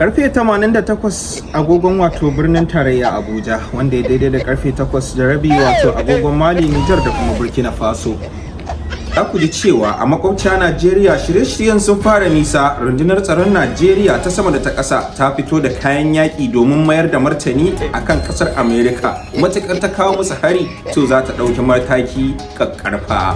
Karfe 88 agogon wato birnin tarayya Abuja, wanda ya daidai da karfe 8:30 wato agogon Mali, Nijar da kuma Burkina Faso. Za ku ji cewa a makwabciya Najeriya shirye-shiryen sun fara nisa. Rundunar tsaron Najeriya ta sama da ta ƙasa ta fito da kayan yaƙi domin mayar da martani akan ƙasar Amerika. Matuƙar ta kawo musu hari to za ta ɗauki mataki ƙaƙƙarfa.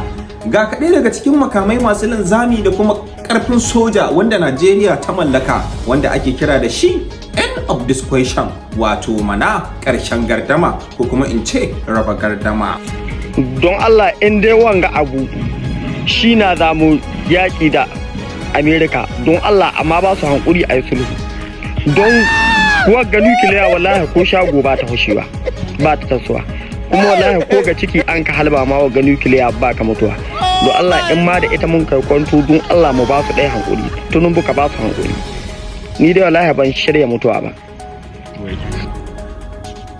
Ga kaɗai daga cikin makamai masu linzami da kuma ƙarfin soja wanda Najeriya ta mallaka, wanda ake kira da shi end of discussion, wato mana ƙarshen gardama ko kuma in ce raba gardama. Don Allah in dai wanga abu shi na za mu yaƙi da Amerika, don Allah amma ba su hankuri a yi sulhu. Don wagga nukiliya wallahi ko shago ba ta hushewa, ba ta tasowa. Kuma wallahi ko ga ciki an ka halba ma wagga nukiliya ba ka mutuwa. Don Allah in ma da ita mun kai kwanto, don Allah mu ba su ɗaya hankuri, tunun buka ba su hankuri. Ni dai wallahi ban shirya mutuwa ba.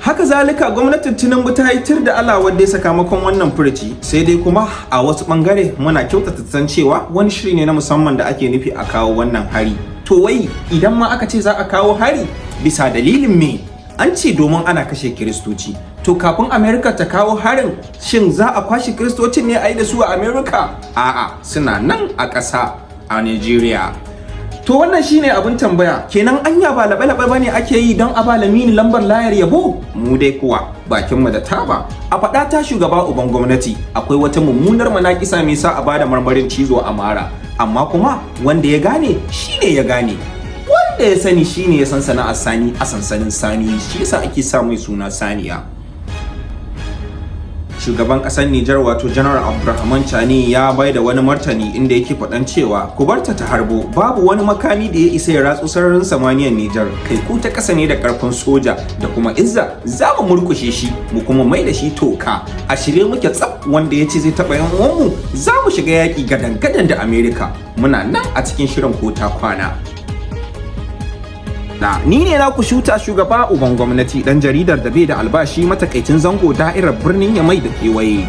Haka zalika gwamnatin Tinubu ta yi tir da Allah wanda ya sakamakon wannan furuci, sai dai kuma a wasu bangare muna kyautata san cewa wani shiri ne na musamman da ake nufi a kawo wannan hari. To wai idan ma aka ce za a kawo hari bisa dalilin me? An ce domin ana kashe Kiristoci. To kafin Amerika ta kawo harin, shin za a kwashe Kiristocin ne a yi da su a Amerika? A'a, suna nan a ƙasa a Nigeria. To wannan shine abin tambaya, kenan anya ba laɓe-laɓe bane ake yi don a ba Lamini lambar layar yabo? Mu dai kuwa bakin mu da taba. A faɗa ta shugaba Uban Gwamnati, akwai wata mummunar manakisa mai sa a bada marmarin cizo a mara, amma kuma wanda ya gane shine ya gane, wanda ya sani shine ya san sana'ar sani a sansanin saniyoyi, shi yasa ake sa mai suna saniya. Shugaban ƙasar Nijar wato General Abdurrahman Chani ya bai da wani martani inda yake faɗan cewa ku barta ta harbo, babu wani makami da ya isa ya ratsu sararin samaniyar Nijar, kai ku ta ƙasa ne da ƙarfin soja da kuma izza, za mu murkushe shi mu kuma mai da shi toka. A shirye muke tsaf, wanda ya ce zai taɓa yan uwanmu za mu shiga yaƙi gadan-gadan da Amerika. Muna nan a cikin shirin ko ta kwana. Ni ne na ku shuta Shugaba Uban Gwamnati, dan jaridar da bai da albashi, matakaicin zango da'irar birnin Yamai da kewaye.